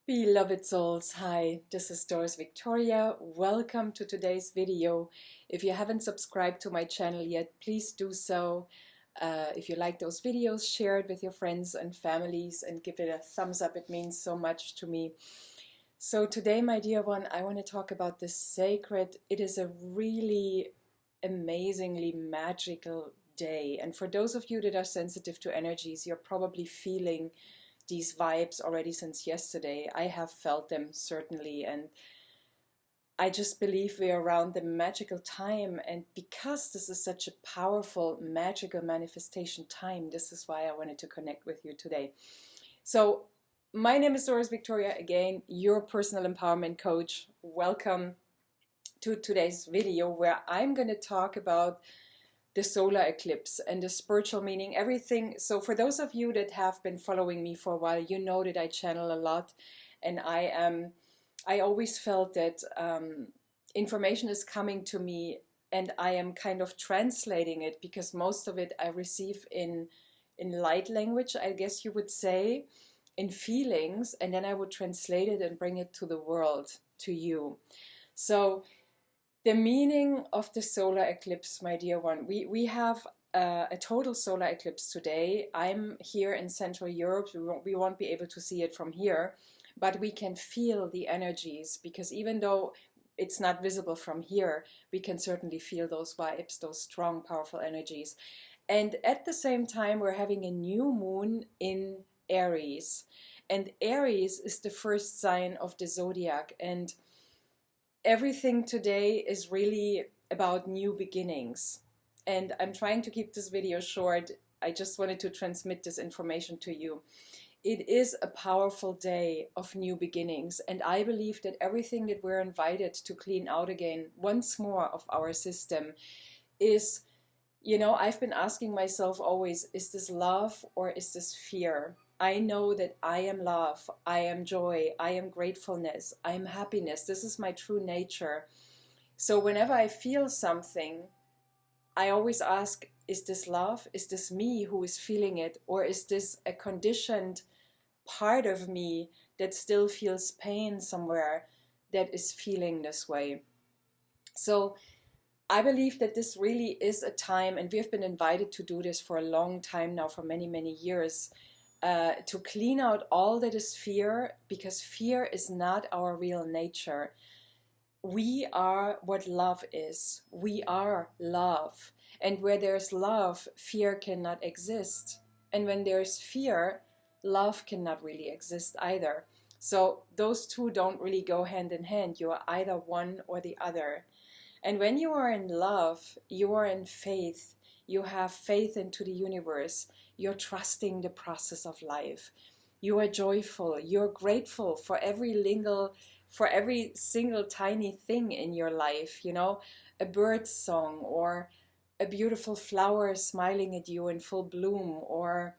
Beloved souls, hi, this is Doris Victoria. Welcome to today's video. If you haven't subscribed to my channel yet, please do so. If you like those videos, share it with your friends and families and give it a thumbs up. It means so much to me. So today, my dear one, I want to talk about the sacred. It is a really amazingly magical day. And for those of you that are sensitive to energies, you're probably feeling these vibes already since yesterday. I have felt them certainly, and I just believe we're around the magical time. And because this is such a powerful magical manifestation time, this is why I wanted to connect with you today. So my name is Doris Victoria, again, your personal empowerment coach. Welcome to today's video where I'm going to talk about the solar eclipse and the spiritual meaning, everything. So for those of you that have been following me for a while, you know that I channel a lot, and I always felt that information is coming to me and I am kind of translating it, because most of it I receive in light language, I guess you would say, in feelings, and then I would translate it and bring it to the world, to you. So the meaning of the solar eclipse, my dear one, we have a total solar eclipse today. I'm here in Central Europe. We won't be able to see it from here, but we can feel the energies, because even though it's not visible from here, we can certainly feel those vibes, those strong, powerful energies. And at the same time, we're having a new moon in Aries. And Aries is the first sign of the zodiac. And everything today is really about new beginnings. And I'm trying to keep this video short. I just wanted to transmit this information to you. It is a powerful day of new beginnings, and I believe that everything that we're invited to clean out again once more of our system is, I've been asking myself always, is this love or is this fear? I know that I am love, I am joy, I am gratefulness, I am happiness. This is my true nature. So whenever I feel something, I always ask, is this love? Is this me who is feeling it? Or is this a conditioned part of me that still feels pain somewhere, that is feeling this way? So I believe that this really is a time, and we have been invited to do this for a long time now, for many, many years, to clean out all that is fear, because fear is not our real nature. We are what love is. We are love. And where there's love, fear cannot exist. And when there's fear, love cannot really exist either. So those two don't really go hand in hand. You are either one or the other. And when you are in love, you are in faith. You have faith into the universe. You're trusting the process of life. You are joyful. You're grateful for every single tiny thing in your life. A bird's song, or a beautiful flower smiling at you in full bloom, or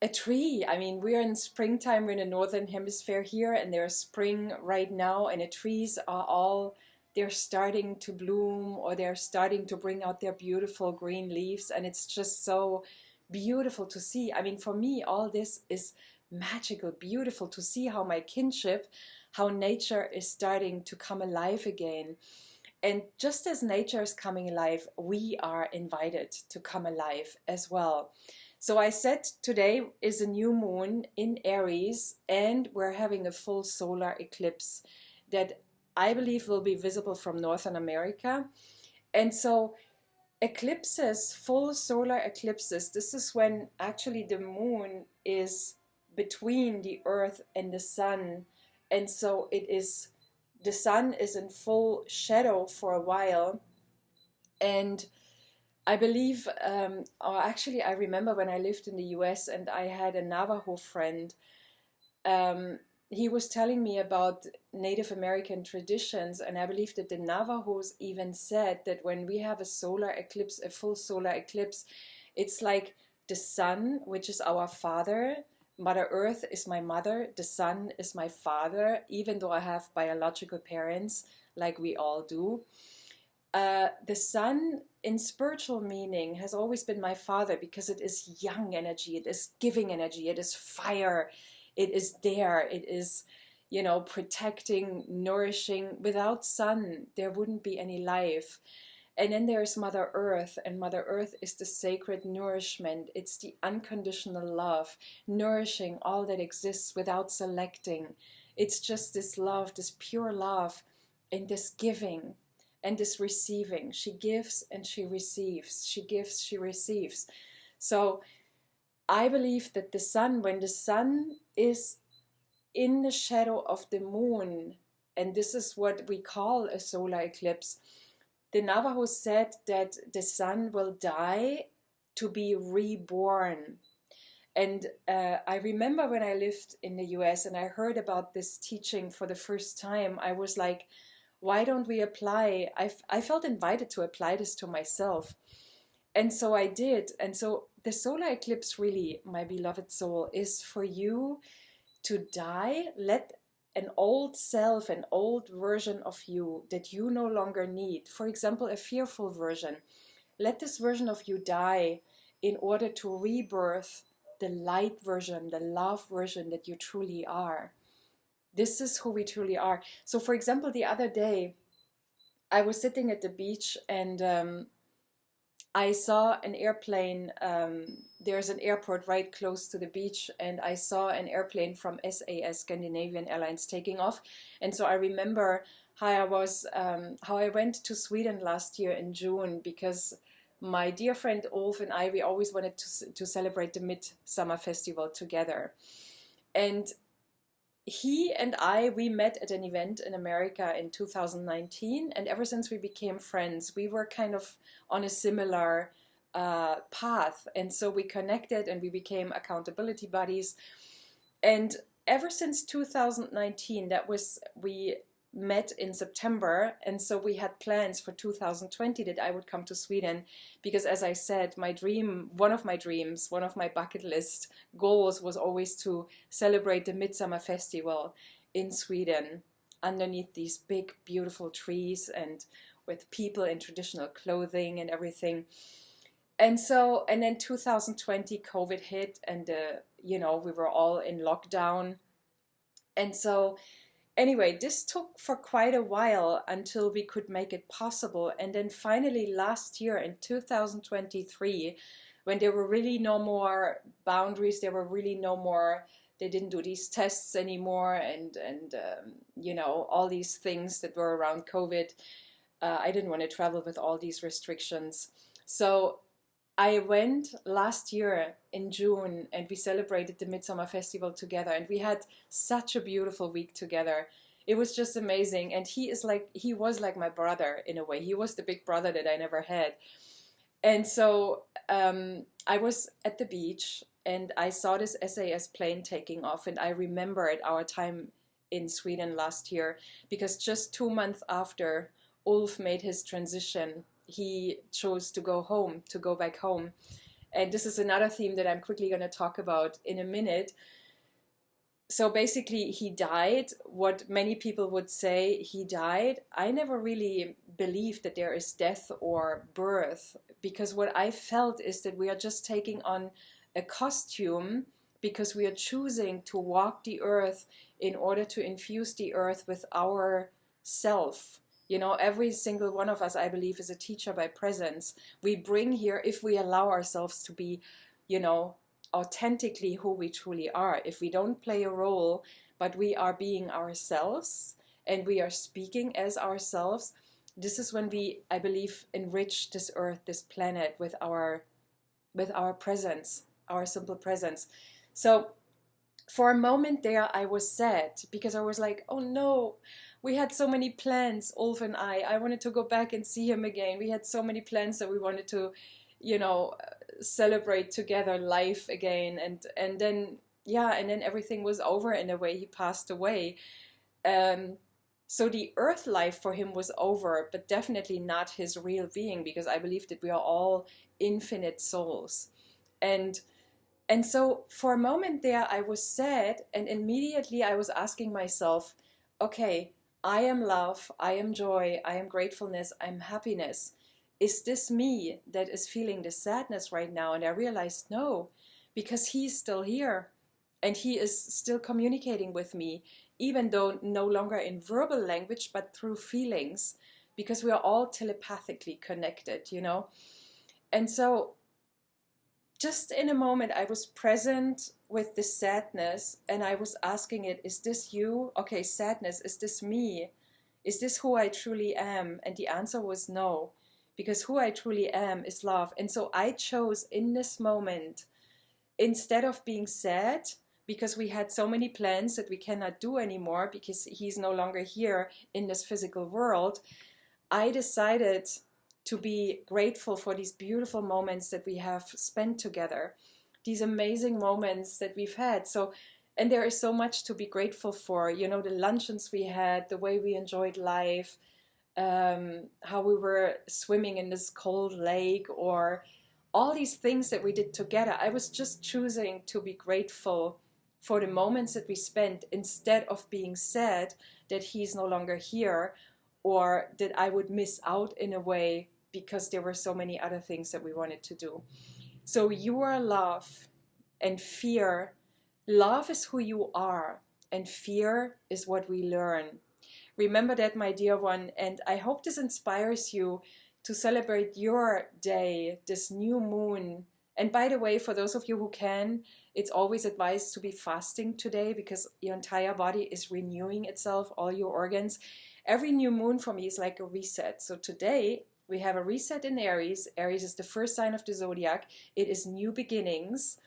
a tree. I mean, we're in springtime. We're in the northern hemisphere here, and there's spring right now, and the trees are they're starting to bloom, or they're starting to bring out their beautiful green leaves, and it's just so beautiful to see. I mean, for me, all this is magical, beautiful to see how my kinship, how nature is starting to come alive again. And just as nature is coming alive, we are invited to come alive as well. So I said today is a new moon in Aries, and we're having a full solar eclipse that I believe will be visible from Northern America. And so eclipses, full solar eclipses, this is when actually the moon is between the earth and the sun. And so the sun is in full shadow for a while. And I believe, or actually I remember when I lived in the US and I had a Navajo friend, he was telling me about Native American traditions, and I believe that the Navajos even said that when we have a solar eclipse, a full solar eclipse, it's like the sun, which is our father, Mother Earth is my mother, the sun is my father, even though I have biological parents, like we all do. The sun, in spiritual meaning, has always been my father, because it is young energy, it is giving energy, it is fire. It is there. It is, you know, protecting, nourishing. Without sun, there wouldn't be any life. And then there's Mother Earth, and Mother Earth is the sacred nourishment. It's the unconditional love, nourishing all that exists without selecting. It's just this love, this pure love, and this giving and this receiving. She gives and she receives. She gives, she receives. So I believe that the sun, when the sun is in the shadow of the moon, and this is what we call a solar eclipse, the Navajo said that the sun will die to be reborn. And I remember when I lived in the US and I heard about this teaching for the first time, I was like, why don't we apply? I felt invited to apply this to myself. And so I did. And so the solar eclipse, really, my beloved soul, is for you to die. Let an old self, an old version of you that you no longer need, for example, a fearful version, let this version of you die in order to rebirth the light version, the love version that you truly are. This is who we truly are. So, for example, the other day, I was sitting at the beach and I saw an airplane. There's an airport right close to the beach, and I saw an airplane from SAS, Scandinavian Airlines, taking off. And so I remember how I went to Sweden last year in June, because my dear friend Ulf and I, we always wanted to celebrate the Midsummer Festival together. And he and I, we met at an event in America in 2019, and ever since we became friends, we were kind of on a similar path, and so we connected and we became accountability buddies. And ever since 2019, we met in September, and so we had plans for 2020 that I would come to Sweden, because as I said, one of my bucket list goals was always to celebrate the Midsummer Festival in Sweden underneath these big beautiful trees and with people in traditional clothing and everything. And then 2020 COVID hit, and we were all in lockdown. And so anyway, this took for quite a while until we could make it possible. And then finally last year in 2023, when there were really no more boundaries, they didn't do these tests anymore, and all these things that were around COVID. I didn't want to travel with all these restrictions. So I went last year in June, and we celebrated the Midsummer Festival together, and we had such a beautiful week together. It was just amazing. And he was like my brother in a way. He was the big brother that I never had. And so I was at the beach and I saw this SAS plane taking off, and I remembered our time in Sweden last year, because just 2 months after Ulf made his transition, he chose to go back home. And this is another theme that I'm quickly going to talk about in a minute. So basically he died, what many people would say, he died. I never really believed that there is death or birth, because what I felt is that we are just taking on a costume because we are choosing to walk the earth in order to infuse the earth with our self. Every single one of us, I believe, is a teacher by presence. We bring here, if we allow ourselves to be, authentically who we truly are. If we don't play a role, but we are being ourselves and we are speaking as ourselves, this is when we, I believe, enrich this earth, this planet with our presence, our simple presence. So for a moment there, I was sad, because I was like, oh no, we had so many plans, Ulf and I wanted to go back and see him again. We had so many plans that we wanted to, celebrate together life again. And then everything was over in a way. He passed away. So the earth life for him was over, but definitely not his real being, because I believe that we are all infinite souls. And so for a moment there, I was sad, and immediately I was asking myself, okay, I am love, I am joy, I am gratefulness, I am happiness. Is this me that is feeling the sadness right now? And I realized no, because he's still here. And he is still communicating with me, even though no longer in verbal language, but through feelings, because we are all telepathically connected, you know. And so just in a moment, I was present with the sadness, and I was asking it, is this you? Okay, sadness, is this me? Is this who I truly am? And the answer was no, because who I truly am is love. And so I chose in this moment, instead of being sad, because we had so many plans that we cannot do anymore because he's no longer here in this physical world, I decided to be grateful for these beautiful moments that we have spent together, these amazing moments that we've had. So, and there is so much to be grateful for, you know, the luncheons we had, the way we enjoyed life, how we were swimming in this cold lake, or all these things that we did together. I was just choosing to be grateful for the moments that we spent, instead of being sad that he's no longer here, or that I would miss out in a way because there were so many other things that we wanted to do. So you are love, and fear. Love is who you are, and fear is what we learn. Remember that, my dear one, and I hope this inspires you to celebrate your day, this new moon. And by the way, for those of you who can, it's always advised to be fasting today, because your entire body is renewing itself, all your organs. Every new moon for me is like a reset. So today we have a reset in Aries. Aries is the first sign of the zodiac. It is new beginnings.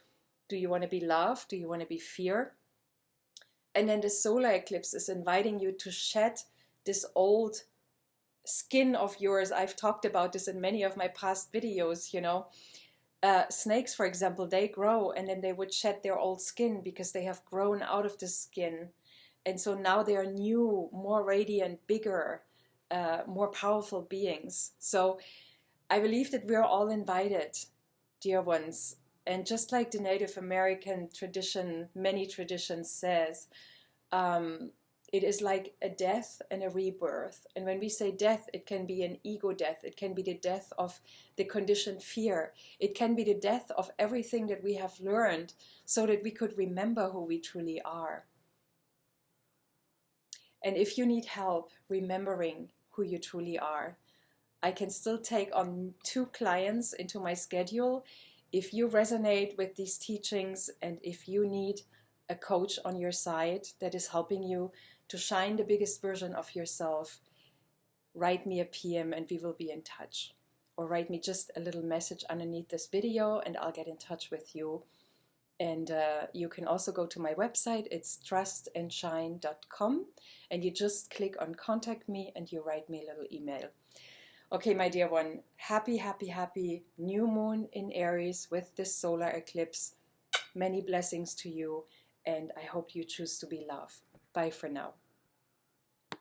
Do you want to be love? Do you want to be fear? And then the solar eclipse is inviting you to shed this old skin of yours. I've talked about this in many of my past videos, you know. Snakes, for example, they grow and then they would shed their old skin because they have grown out of the skin. And so now they are new, more radiant, bigger, more powerful beings. So I believe that we are all invited, dear ones. And just like the Native American tradition, many traditions says, it is like a death and a rebirth. And when we say death, it can be an ego death. It can be the death of the conditioned fear. It can be the death of everything that we have learned so that we could remember who we truly are. And if you need help remembering who you truly are, I can still take on 2 clients into my schedule. If you resonate with these teachings, and if you need a coach on your side that is helping you to shine the biggest version of yourself, write me a PM and we will be in touch. Or write me just a little message underneath this video and I'll get in touch with you. And you can also go to my website. It's trustandshine.com, and you just click on contact me and you write me a little email. Okay, my dear one, happy, happy, happy new moon in Aries with this solar eclipse. Many blessings to you, and I hope you choose to be love. Bye for now.